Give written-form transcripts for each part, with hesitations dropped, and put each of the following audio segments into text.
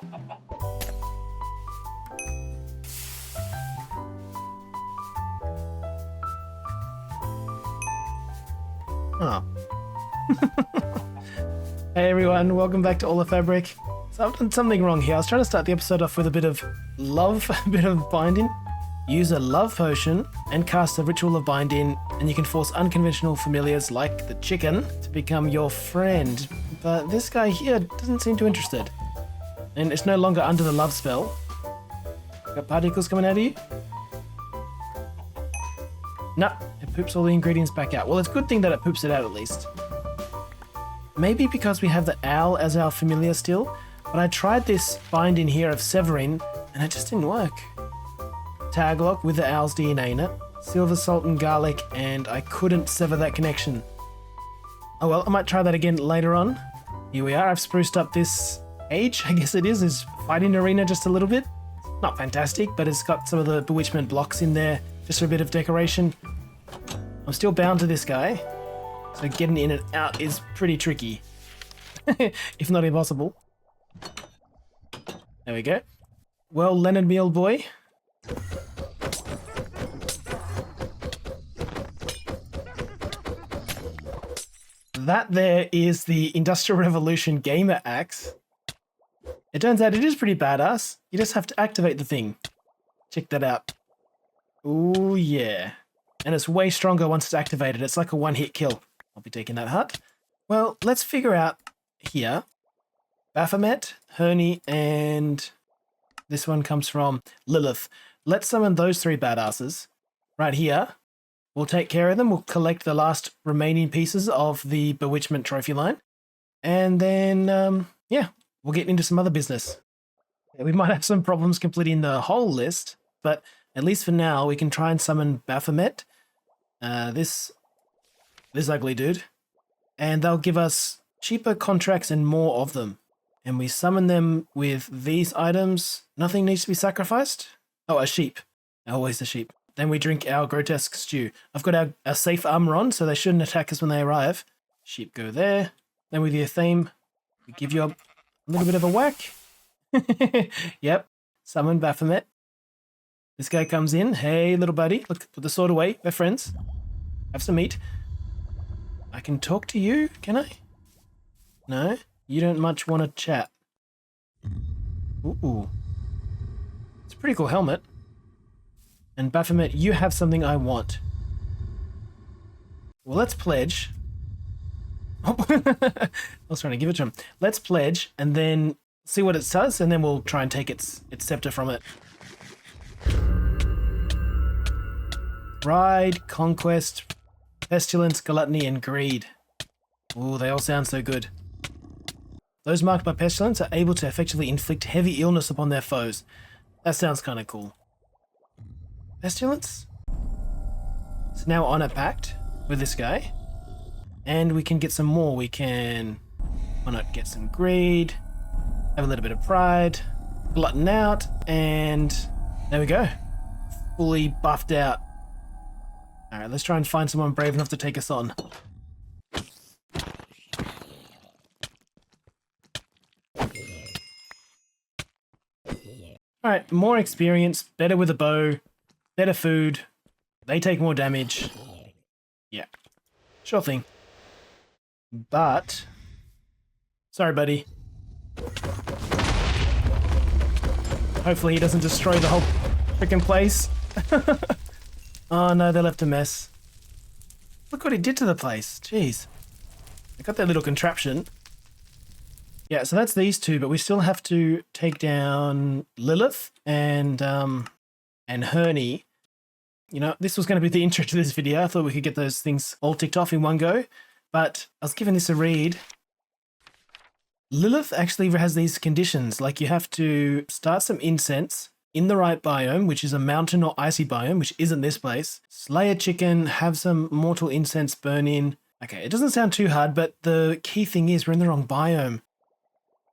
Oh. Hey everyone, welcome back to All the Fabric. So I've done something wrong here. I was trying to start the episode off with a bit of love, a bit of binding. Use a love potion and cast a ritual of binding, and you can force unconventional familiars like the chicken to become your friend. But this guy here doesn't seem too interested. And it's no longer under the love spell. Got particles coming out of you? No, it poops all the ingredients back out. Well, it's a good thing that it poops it out at least. Maybe because we have the owl as our familiar still, but I tried this binding here of Severin, and it just didn't work. Taglock with the owl's DNA in it, silver, salt, and garlic, and I couldn't sever that connection. Oh well, I might try that again later on. Here we are, I've spruced up this age, I guess it is fighting arena just a little bit. Not fantastic, but it's got some of the bewitchment blocks in there, just for a bit of decoration. I'm still bound to this guy, so getting in and out is pretty tricky, if not impossible. There we go. Well, Leonard, me old boy. That there is the Industrial Revolution gamer axe. It turns out it is pretty badass. You just have to activate the thing. Check that out. Ooh yeah. And it's way stronger once it's activated. It's like a one-hit kill. I'll be taking that hut. Well, let's figure out here. Baphomet, Herne, and this one comes from Lilith. Let's summon those three badasses right here. We'll take care of them. We'll collect the last remaining pieces of the Bewitchment trophy line. And then, yeah, we'll get into some other business. We might have some problems completing the whole list, but at least for now, we can try and summon Baphomet. This ugly dude. And they'll give us cheaper contracts and more of them. And we summon them with these items. Nothing needs to be sacrificed. Oh, a sheep. Always a sheep. Then we drink our grotesque stew. I've got our safe armor on, so they shouldn't attack us when they arrive. Sheep go there. Then with your theme, we give you a little bit of a whack. Yep. Summon Baphomet. This guy comes in. Hey, little buddy. Look, put the sword away. We're friends. Have some meat. I can talk to you, can I? No? You don't much want to chat. Ooh. It's a pretty cool helmet. And Baphomet, you have something I want. Well, let's pledge. Oh, I was trying to give it to him. Let's pledge and then see what it says, and then we'll try and take its scepter from it. Pride, conquest, pestilence, gluttony, and greed. Ooh, they all sound so good. Those marked by pestilence are able to effectively inflict heavy illness upon their foes. That sounds kind of cool. Pestilence? So now on a pact with this guy. And we can get some more. We can, why not get some greed, have a little bit of pride, glutton out, and there we go. Fully buffed out. Alright, let's try and find someone brave enough to take us on. Alright, more experience, better with a bow, better food, they take more damage. Yeah, sure thing. But, sorry buddy. Hopefully he doesn't destroy the whole freaking place. Oh no, they left a mess. Look what he did to the place, jeez. They got their little contraption. Yeah, so that's these two, but we still have to take down Lilith and Herne. You know, this was going to be the intro to this video. I thought we could get those things all ticked off in one go, but I was giving this a read. Lilith actually has these conditions, like you have to start some incense in the right biome, which is a mountain or icy biome, which isn't this place. Slay a chicken, have some mortal incense burn in. Okay, it doesn't sound too hard, but the key thing is we're in the wrong biome.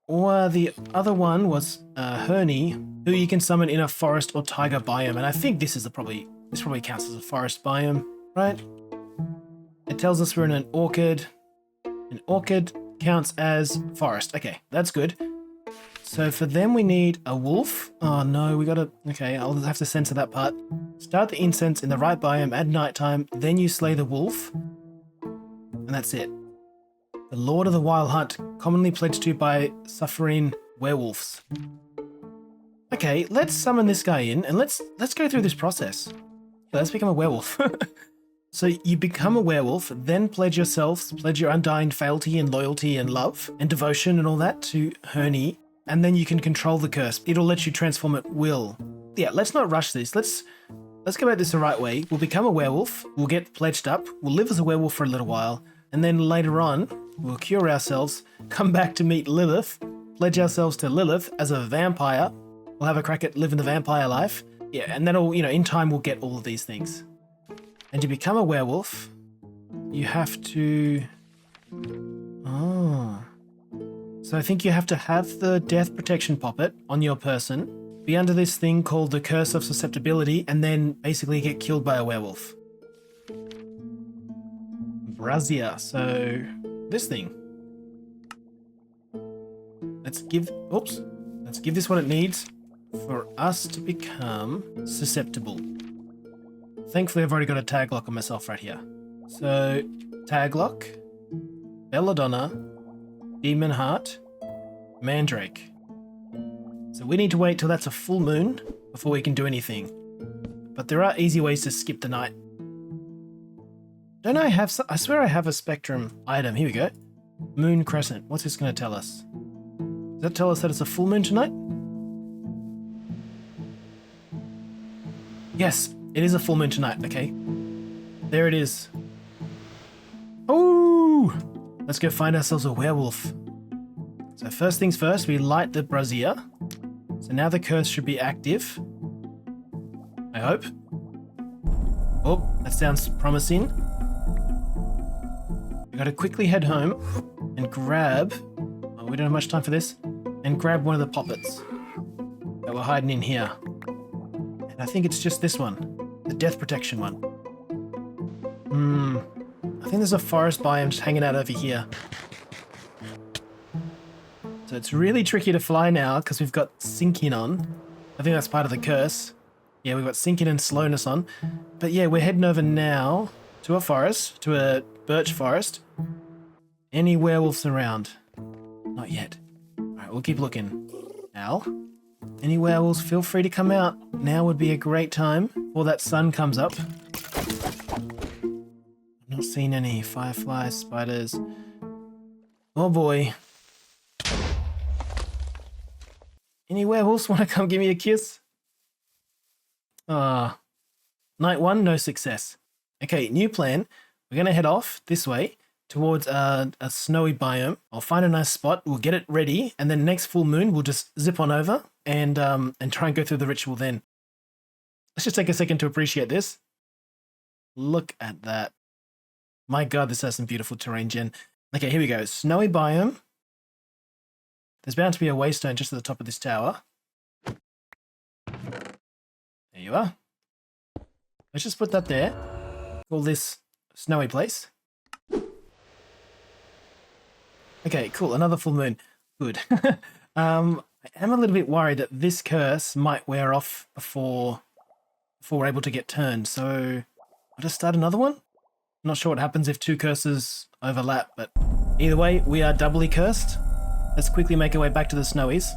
Or the other one was Herne, who you can summon in a forest or taiga biome, and I think this probably counts as a forest biome, right? It tells us we're in an orchid. An orchid counts as forest. Okay, that's good. So for them, we need a wolf. Oh no, we gotta... Okay, I'll have to censor that part. Start the incense in the right biome at nighttime, then you slay the wolf. And that's it. The Lord of the Wild Hunt, commonly pledged to by suffering werewolves. Okay, let's summon this guy in, and let's go through this process. Yeah, let's become a werewolf. So you become a werewolf, then pledge yourselves, pledge your undying fealty and loyalty and love and devotion and all that to Herne, and then you can control the curse. It'll let you transform at will. Yeah, let's not rush this. Let's go about this the right way. We'll become a werewolf, we'll get pledged up, we'll live as a werewolf for a little while, and then later on, we'll cure ourselves, come back to meet Lilith, pledge ourselves to Lilith as a vampire. We'll have a crack at living the vampire life. Yeah, and that'll, in time we'll get all of these things. And to become a werewolf, you have to... Oh. So I think you have to have the death protection poppet on your person, be under this thing called the Curse of Susceptibility, and then basically get killed by a werewolf. Brazier, so this thing. Let's give this what it needs for us to become susceptible. Thankfully, I've already got a tag lock on myself right here. So, tag lock, Belladonna, Demon Heart, Mandrake. So we need to wait till that's a full moon before we can do anything. But there are easy ways to skip the night. Don't I have... I swear I have a Spectrum item. Here we go. Moon Crescent. What's this going to tell us? Does that tell us that it's a full moon tonight? Yes, it is a full moon tonight. Okay. There it is. Oh! Let's go find ourselves a werewolf. So first things first, we light the brazier. So now the curse should be active. I hope. Oh, that sounds promising. We gotta quickly head home and grab... Oh, we don't have much time for this. And grab one of the poppets that were hiding in here. And I think it's just this one. The death protection one. I think there's a forest biome just hanging out over here. So it's really tricky to fly now because we've got sinking on. I think that's part of the curse. Yeah, we've got sinking and slowness on. But yeah, we're heading over now to a forest, to a birch forest. Any werewolves around? Not yet. Alright, we'll keep looking. Al? Any werewolves, feel free to come out. Now would be a great time before that sun comes up. I've not seen any fireflies, spiders. Oh boy. Any werewolves want to come give me a kiss? Ah. Night one, no success. Okay, new plan. We're going to head off this way towards a snowy biome. I'll find a nice spot. We'll get it ready. And then next full moon, we'll just zip on over and try and go through the ritual then. Let's just take a second to appreciate this. Look at that. My God, this has some beautiful terrain, Jen. Okay, here we go. Snowy biome. There's bound to be a waystone just at the top of this tower. There you are. Let's just put that there. Call this snowy place. Okay, cool. Another full moon. Good. I am a little bit worried that this curse might wear off before we're able to get turned. So I'll just start another one. Not sure what happens if two curses overlap, but either way, we are doubly cursed. Let's quickly make our way back to the snowies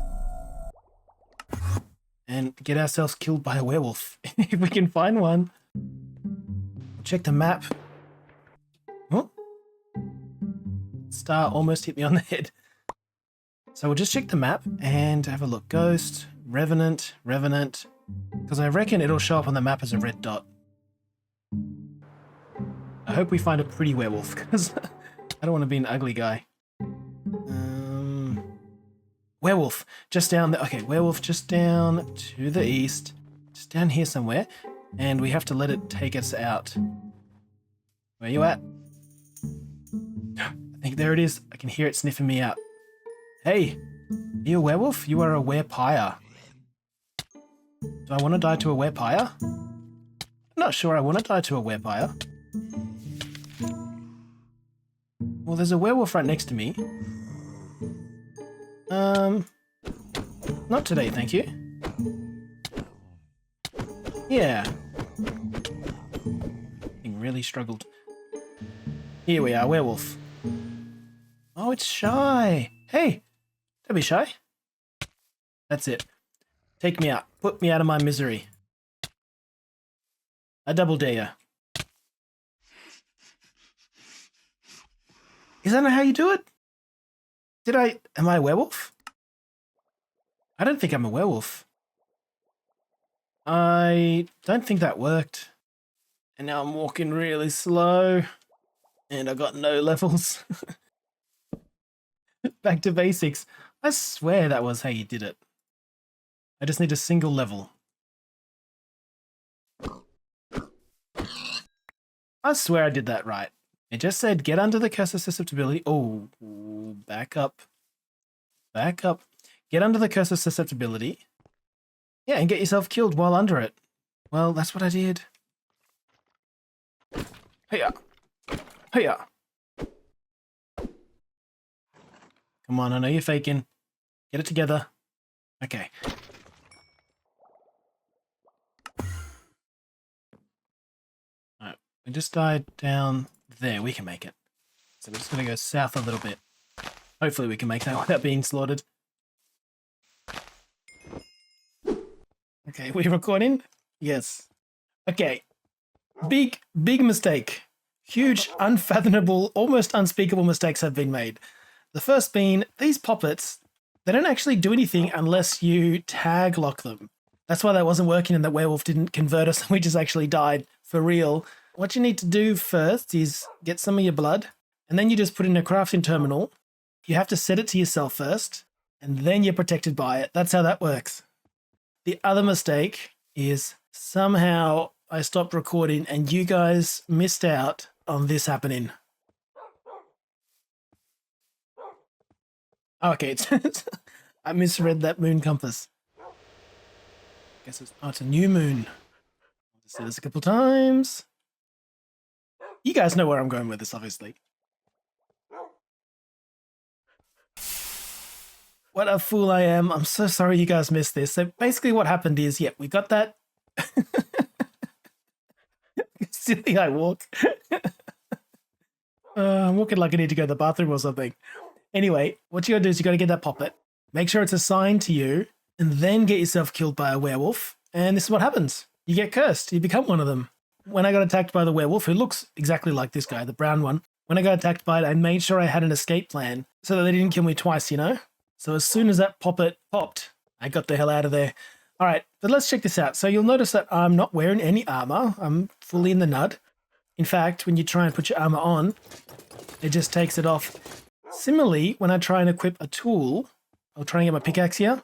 and get ourselves killed by a werewolf if we can find one. Check the map. Oh. Star almost hit me on the head. So we'll just check the map and have a look. Ghost, Revenant, Revenant. Because I reckon it'll show up on the map as a red dot. I hope we find a pretty werewolf because I don't want to be an ugly guy. Werewolf, just down there. Okay, werewolf just down to the east. Just down here somewhere. And we have to let it take us out. Where you at? I think there it is. I can hear it sniffing me out. Hey, are you a werewolf? You are a werepire. Do I want to die to a werepire? I'm not sure I want to die to a werepire. Well, there's a werewolf right next to me. Not today, thank you. Yeah. Thing really struggled. Here we are, werewolf. Oh, it's shy. Hey, don't be shy. That's it. Take me out. Put me out of my misery. I double dare you. Is that not how you do it? Am I a werewolf? I don't think I'm a werewolf. I don't think that worked. And now I'm walking really slow. And I got no levels. Back to basics. I swear that was how you did it. I just need a single level. I swear I did that right. It just said get under the curse of susceptibility. Oh, back up. Back up. Get under the curse of susceptibility. Yeah, and get yourself killed while under it. Well, that's what I did. Hiya. Hiya. Come on, I know you're faking. Get it together. Okay. Alright, we just died down there. We can make it. So we're just going to go south a little bit. Hopefully we can make that without being slaughtered. Okay, we recording? Yes. Okay. Big mistake. Huge, unfathomable, almost unspeakable mistakes have been made. The first being, these poppets, they don't actually do anything unless you tag lock them. That's why that wasn't working and that werewolf didn't convert us and we just actually died for real. What you need to do first is get some of your blood and then you just put in a crafting terminal. You have to set it to yourself first and then you're protected by it. That's how that works. The other mistake is somehow I stopped recording and you guys missed out on this happening. Oh, okay, I misread that moon compass. Guess it's a new moon. I'll just say this a couple times. You guys know where I'm going with this, obviously. What a fool I am. I'm so sorry you guys missed this. So basically what happened is, yeah, we got that. Silly I walk. I'm walking like I need to go to the bathroom or something. Anyway, what you gotta do is you gotta get that poppet, make sure it's assigned to you, and then get yourself killed by a werewolf. And this is what happens. You get cursed. You become one of them. When I got attacked by the werewolf, who looks exactly like this guy, the brown one, when I got attacked by it, I made sure I had an escape plan so that they didn't kill me twice, you know? So as soon as that poppet popped, I got the hell out of there. All right, but let's check this out. So you'll notice that I'm not wearing any armor. I'm fully in the nud. In fact, when you try and put your armor on, it just takes it off. Similarly, when I try and equip a tool, I'll try and get my pickaxe here,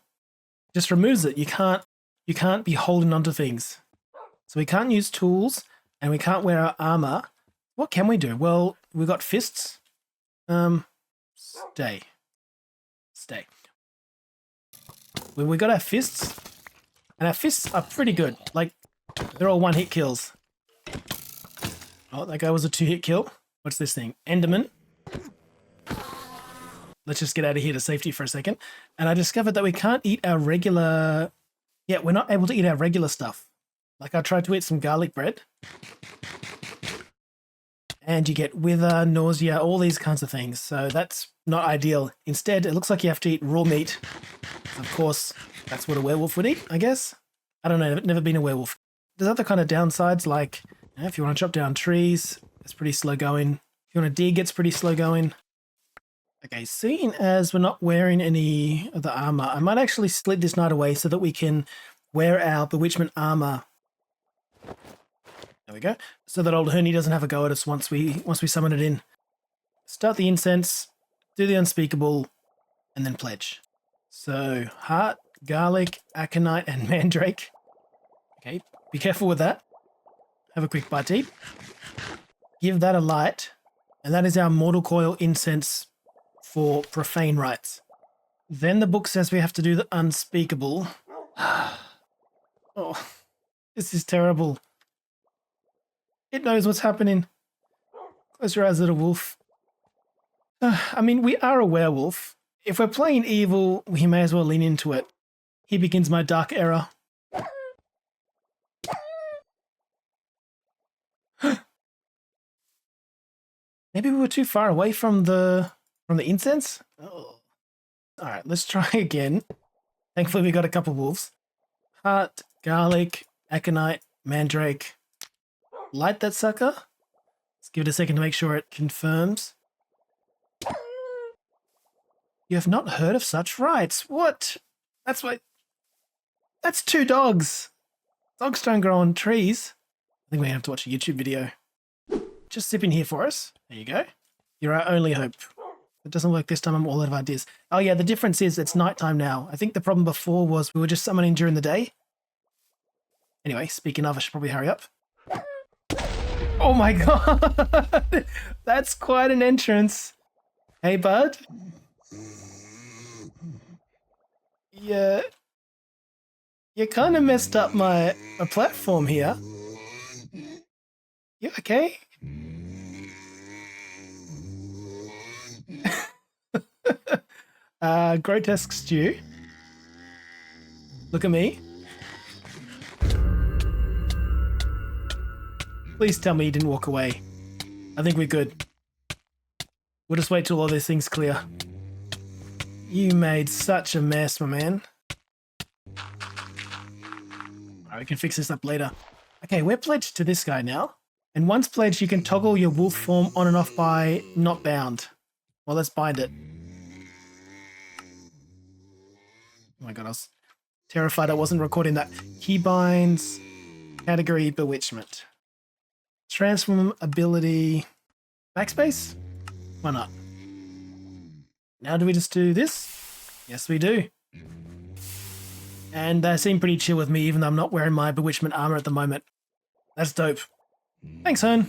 it just removes it. You can't be holding onto things. So we can't use tools and we can't wear our armor. What can we do? Well, we've got fists. Stay. We got our fists, and our fists are pretty good. Like, they're all one-hit kills. Oh, that guy was a 2-hit kill. What's this thing? Enderman. Let's just get out of here to safety for a second. And I discovered that we can't eat our regular... Yeah, we're not able to eat our regular stuff. Like, I tried to eat some garlic bread. And you get wither, nausea, all these kinds of things. So that's not ideal. Instead, it looks like you have to eat raw meat. Of course, that's what a werewolf would eat, I guess. I don't know, I've never been a werewolf. There's other kind of downsides, like, you know, if you want to chop down trees, it's pretty slow going. If you want to dig, it's pretty slow going. Okay, seeing as we're not wearing any of the armor, I might actually split this night away so that we can wear our bewitchment armor. There we go. So that old Herne doesn't have a go at us once we summon it in. Start the incense, do the unspeakable, and then pledge. So, heart, garlic, aconite, and mandrake. Okay, be careful with that. Have a quick bite eat. Give that a light, and that is our mortal coil incense for profane rites. Then the book says we have to do the unspeakable. Oh, this is terrible. It knows what's happening. Close your eyes, little wolf. I mean, we are a werewolf. If we're playing evil, we may as well lean into it. Here begins my dark era. Maybe we were too far away from the incense? Oh. Alright, let's try again. Thankfully we got a couple wolves. Heart, garlic, aconite, mandrake. Light that sucker. Let's give it a second to make sure it confirms. You have not heard of such rites. What? That's 2 dogs. Dogs don't grow on trees. I think we have to watch a YouTube video. Just sip in here for us. There you go. You're our only hope. If it doesn't work this time, I'm all out of ideas. Oh yeah, the difference is it's nighttime now. I think the problem before was we were just summoning during the day. Anyway, speaking of, I should probably hurry up. Oh my god! That's quite an entrance. Hey, bud. Yeah. You kind of messed up my platform here. You okay? Grotesque stew. Look at me. Please tell me you didn't walk away. I think we're good. We'll just wait till all these things clear. You made such a mess, my man. Alright, we can fix this up later. Okay, we're pledged to this guy now. And once pledged, you can toggle your wolf form on and off by not bound. Well, let's bind it. Oh my god, I was terrified I wasn't recording that. Keybinds, category, Bewitchment. Transform ability, backspace? Why not? Now do we just do this? Yes, we do. And they seem pretty chill with me, even though I'm not wearing my Bewitchment armor at the moment. That's dope. Thanks, Herne.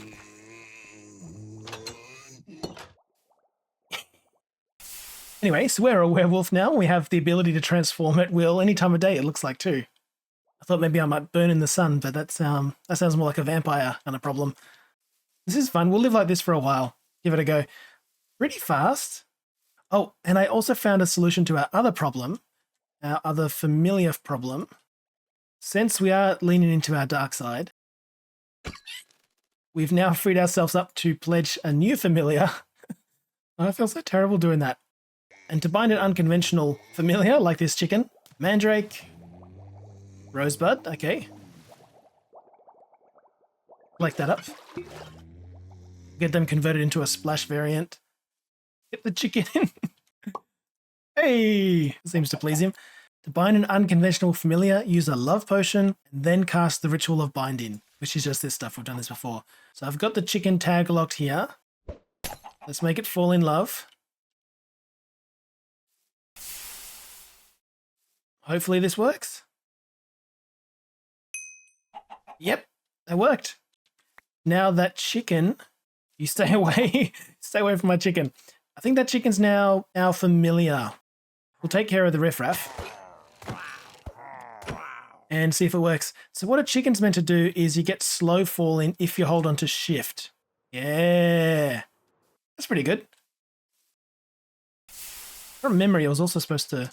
Anyway, so we're a werewolf now. We have the ability to transform at will any time of day, it looks like, too. I thought maybe I might burn in the sun, but that sounds more like a vampire kind of problem. This is fun. We'll live like this for a while. Give it a go. Pretty fast. Oh, and I also found a solution to our other problem, our other familiar problem. Since we are leaning into our dark side, we've now freed ourselves up to pledge a new familiar. I feel so terrible doing that. And to bind an unconventional familiar like this chicken, mandrake, rosebud, okay. Collect that up. Get them converted into a splash variant. Get the chicken in. Hey! Seems to please him. To bind an unconventional familiar, use a love potion, and then cast the ritual of binding, which is just this stuff. We've done this before. So I've got the chicken tag locked here. Let's make it fall in love. Hopefully this works. Yep, that worked. Now that chicken, you stay away. Stay away from my chicken. I think that chicken's now our familiar. We'll take care of the riffraff and see if it works. So what a chicken's meant to do is you get slow falling if you hold on to shift. Yeah, that's pretty good. From memory, I was also supposed to...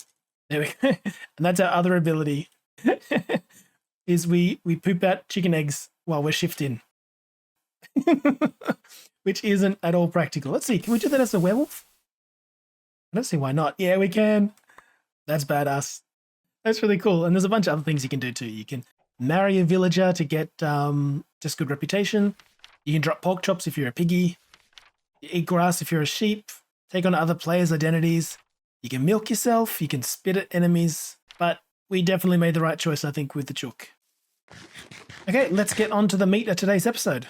There we go. And that's our other ability. Is we poop out chicken eggs while we're shifting. Which isn't at all practical. Let's see, can we do that as a werewolf? I don't see why not. Yeah, we can. That's badass. That's really cool. And there's a bunch of other things you can do too. You can marry a villager to get just good reputation. You can drop pork chops if you're a piggy. You eat grass if you're a sheep. Take on other players' identities. You can milk yourself. You can spit at enemies. But we definitely made the right choice, I think, with the chook. Okay, let's get on to the meat of today's episode.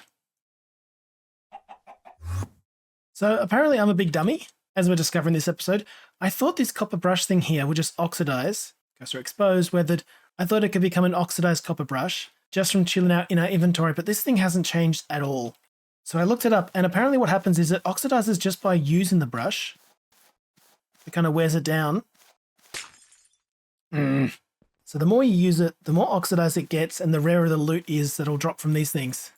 So apparently I'm a big dummy, as we're discovering this episode. I thought this copper brush thing here would just oxidize, goes or expose, weathered. I thought it could become an oxidized copper brush just from chilling out in our inventory, but this thing hasn't changed at all. So I looked it up, and apparently what happens is it oxidizes just by using the brush. It kind of wears it down. So the more you use it, the more oxidized it gets, and the rarer the loot is that'll drop from these things.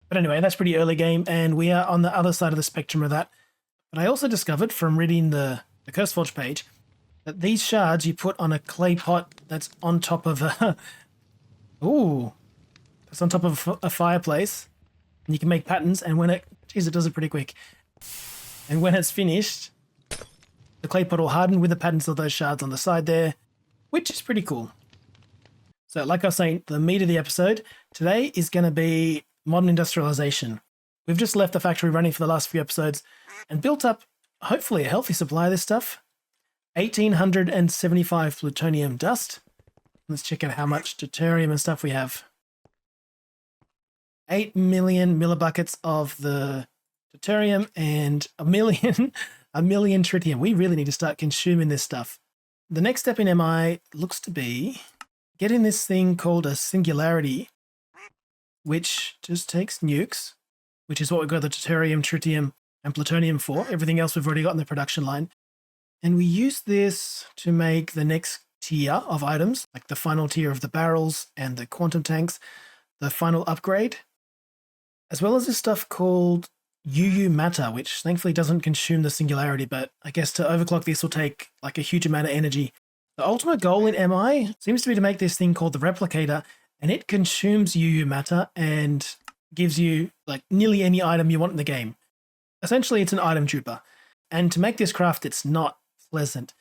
But anyway, that's pretty early game, and we are on the other side of the spectrum of that. But I also discovered from reading the CurseForge page But these shards you put on a clay pot that's on top of a... Ooh. That's on top of a fireplace. And you can make patterns, and when it... Geez, it does it pretty quick. And when it's finished, the clay pot will harden with the patterns of those shards on the side there, which is pretty cool. So like I was saying, the meat of the episode today is going to be modern industrialization. We've just left the factory running for the last few episodes and built up, hopefully, a healthy supply of this stuff. 1,875 plutonium dust. Let's check out how much deuterium and stuff we have. 8 million millibuckets of the deuterium and a million tritium. We really need to start consuming this stuff. The next step in MI looks to be getting this thing called a singularity, which just takes nukes, which is what we've got the deuterium, tritium, and plutonium for. Everything else we've already got in the production line. And we use this to make the next tier of items, like the final tier of the barrels and the quantum tanks, the final upgrade, as well as this stuff called UU matter, which thankfully doesn't consume the singularity, but I guess to overclock this will take like a huge amount of energy. The ultimate goal in MI seems to be to make this thing called the replicator, and it consumes UU matter and gives you like nearly any item you want in the game. Essentially, it's an item duper. And to make this craft, it's not pleasant.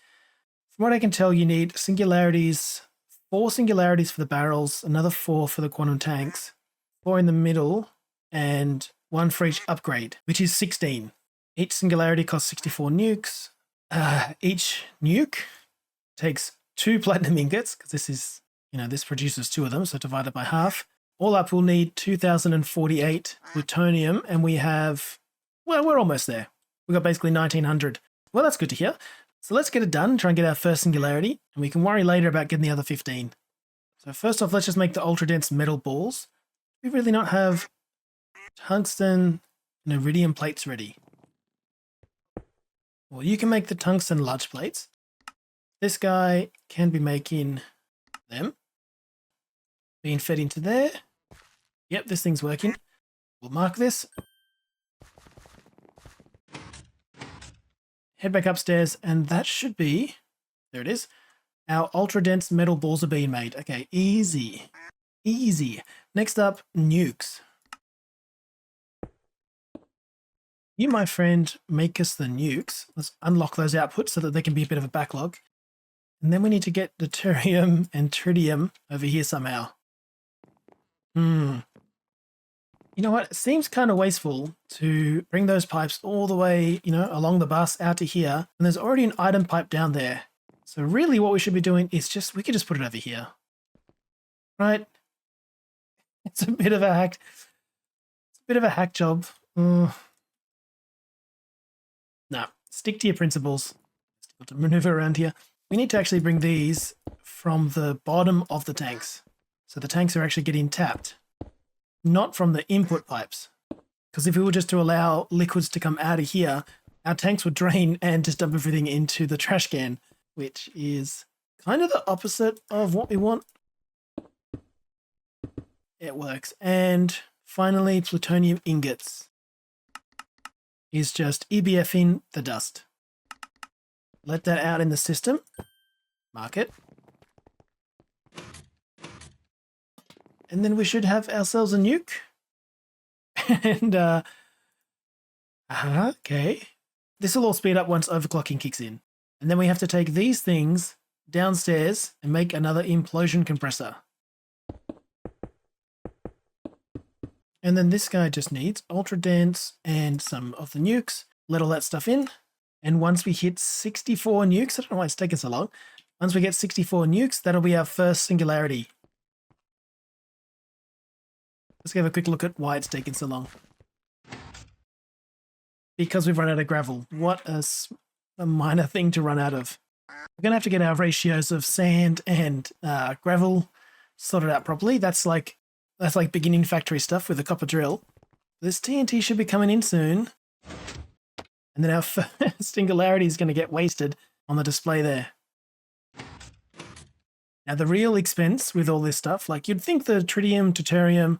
From what I can tell, you need singularities, 4 singularities for the barrels, another 4 for the quantum tanks, 4 in the middle, and 1 for each upgrade, which is 16. Each singularity costs 64 nukes. Each nuke takes 2 platinum ingots, because this is, this produces 2 of them, so divided by half. All up, we'll need 2,048 plutonium, and we have, well, we're almost there. We've got basically 1,900. Well, that's good to hear. So let's get it done, try and get our first singularity, and we can worry later about getting the other 15. So first off, let's just make the ultra-dense metal balls. We really not have tungsten and iridium plates ready. Well, you can make the tungsten large plates. This guy can be making them. Being fed into there. Yep, this thing's working. We'll mark this. Head back upstairs, and that should be, there it is, our ultra-dense metal balls are being made. Okay, easy. Easy. Next up, nukes. You, my friend, make us the nukes. Let's unlock those outputs so that they can be a bit of a backlog. And then we need to get deuterium and tritium over here somehow. You know what? It seems kind of wasteful to bring those pipes all the way, along the bus out to here. And there's already an item pipe down there. So really what we should be doing is we could just put it over here. Right? It's a bit of a hack. It's a bit of a hack job. No, stick to your principles. Still to maneuver around here. We need to actually bring these from the bottom of the tanks. So the tanks are actually getting tapped. Not from the input pipes. Because if we were just to allow liquids to come out of here, our tanks would drain and just dump everything into the trash can, which is kind of the opposite of what we want. It works. And finally, plutonium ingots is just EBFing the dust. Let that out in the system. Mark it. And then we should have ourselves a nuke. And, okay. This will all speed up once overclocking kicks in. And then we have to take these things downstairs and make another implosion compressor. And then this guy just needs ultra dense and some of the nukes. Let all that stuff in. And once we hit 64 nukes, I don't know why it's taking so long. Once we get 64 nukes, that'll be our first singularity. Let's have a quick look at why it's taking so long. Because we've run out of gravel. What a minor thing to run out of. We're going to have to get our ratios of sand and gravel sorted out properly. That's like beginning factory stuff with a copper drill. This TNT should be coming in soon. And then our first singularity is going to get wasted on the display there. Now the real expense with all this stuff, like you'd think the tritium, deuterium,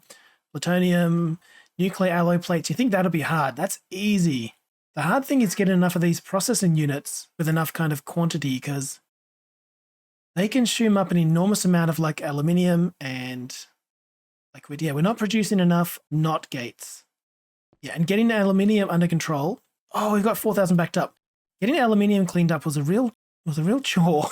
plutonium, nuclear alloy plates, you think that'll be hard. That's easy. The hard thing is getting enough of these processing units with enough kind of quantity, because they consume up an enormous amount of like aluminium and liquid. Yeah, we're not producing enough knot gates. Yeah, and getting the aluminium under control. Oh, we've got 4,000 backed up. Getting aluminium cleaned up was a real chore.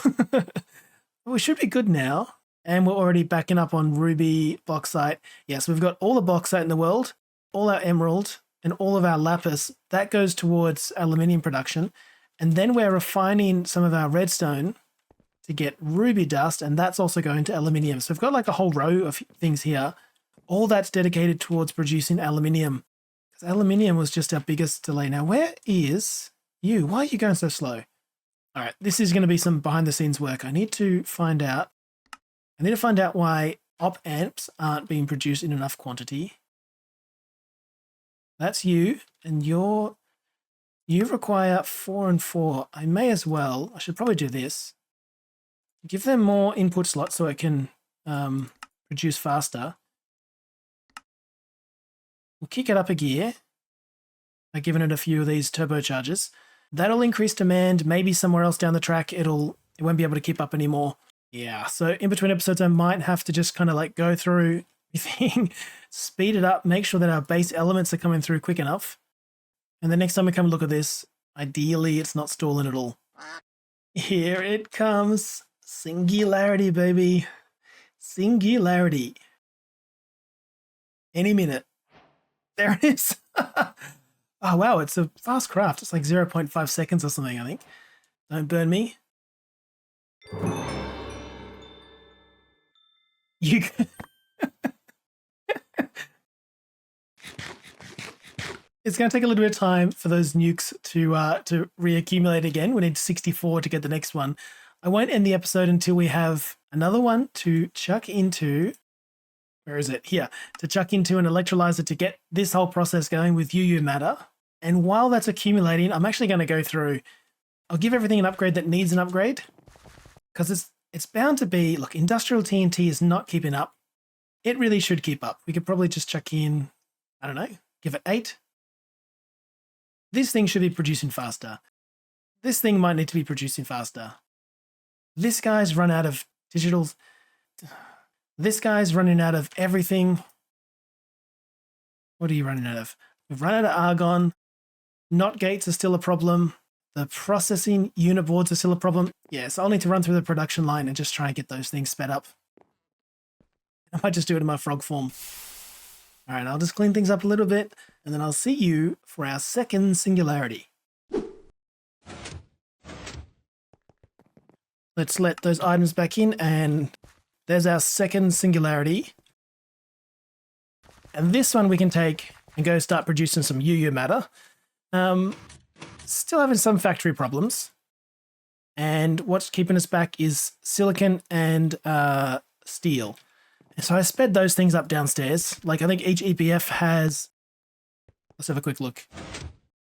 We should be good now. And we're already backing up on ruby, bauxite. Yes, we've got all the bauxite in the world, all our emerald, and all of our lapis. That goes towards aluminium production. And then we're refining some of our redstone to get ruby dust, and that's also going to aluminium. So we've got like a whole row of things here. All that's dedicated towards producing aluminium. Because aluminium was just our biggest delay. Now, where is you? Why are you going so slow? All right, this is going to be some behind the scenes work. I need to find out why op amps aren't being produced in enough quantity. That's you, and you require 4 and 4. I should probably do this. Give them more input slots so it can produce faster. We'll kick it up a gear by giving it a few of these turbochargers. That'll increase demand. Maybe somewhere else down the track, it won't be able to keep up anymore. Yeah, so in between episodes, I might have to just kind of like go through everything, speed it up, make sure that our base elements are coming through quick enough. And the next time we come and look at this, ideally it's not stalling at all. Here it comes. Singularity, baby. Singularity. Any minute. There it is. Oh, wow, it's a fast craft. It's like 0.5 seconds or something, I think. Don't burn me. You... It's going to take a little bit of time for those nukes to reaccumulate again. We need 64 to get the next one. I won't end the episode until we have another one to chuck into. Where is it? Here. To chuck into an electrolyzer to get this whole process going with UU matter. And while that's accumulating, I'm actually going to go through. I'll give everything an upgrade that needs an upgrade. Because it's bound to be. Look, industrial TNT is not keeping up. It really should keep up. We could probably just chuck in, I don't know, give it 8. This thing should be producing faster. This thing might need to be producing faster. This guy's run out of digitals. This guy's running out of everything. What are you running out of? We've run out of argon. Knot gates are still a problem. The processing unit boards are still a problem. Yeah, so I'll need to run through the production line and just try and get those things sped up. I might just do it in my frog form. All right, I'll just clean things up a little bit, and then I'll see you for our second singularity. Let's let those items back in, and there's our second singularity. And this one we can take and go start producing some UU matter. Still having some factory problems. And what's keeping us back is silicon and steel. So I sped those things up downstairs. Like I think each EPF has, let's have a quick look.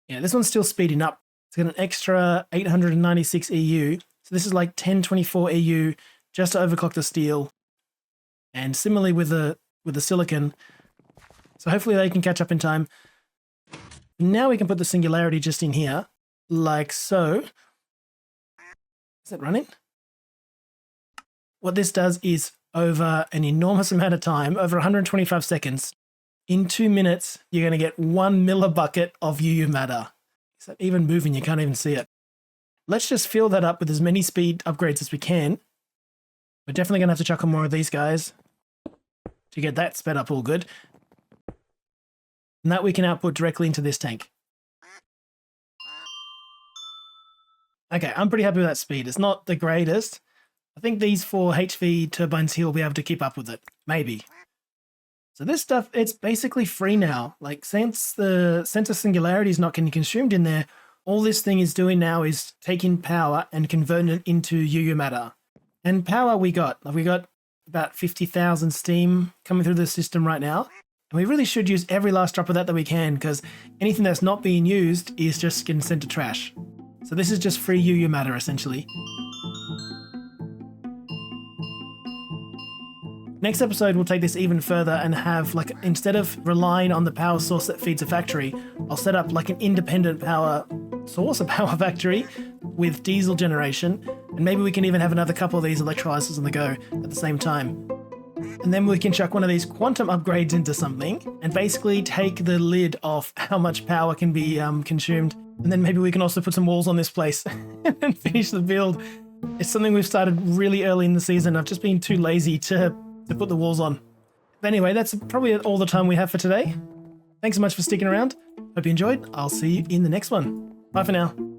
Yeah, this one's still speeding up. It's got an extra 896 EU. So this is like 1024 EU just to overclock the steel. And similarly with the silicon. So hopefully they can catch up in time. Now we can put the singularity just in here, like so. Is it running? What this does is over an enormous amount of time, over 125 seconds, in 2 minutes, you're going to get 1 millibucket of UU matter. Is that even moving? You can't even see it. Let's just fill that up with as many speed upgrades as we can. We're definitely going to have to chuck on more of these guys to get that sped up all good. And that we can output directly into this tank. Okay, I'm pretty happy with that speed. It's not the greatest. I think these 4 HV turbines here will be able to keep up with it. Maybe. So this stuff, it's basically free now. Like since the center singularity is not getting consumed in there, all this thing is doing now is taking power and converting it into UU matter. And power we got about 50,000 steam coming through the system right now. And we really should use every last drop of that we can, because anything that's not being used is just getting sent to trash. So this is just free UU matter essentially. Next episode, we'll take this even further and have, like, instead of relying on the power source that feeds a factory, I'll set up like an independent power source, a power factory with diesel generation, And maybe we can even have another couple of these electrolyzers on the go at the same time. And then we can chuck one of these quantum upgrades into something and basically take the lid off how much power can be consumed. And then maybe we can also put some walls on this place and finish the build. It's something we've started really early in the season. I've just been too lazy to put the walls on. But anyway, that's probably all the time we have for today. Thanks so much for sticking around. Hope you enjoyed. I'll see you in the next one. Bye for now.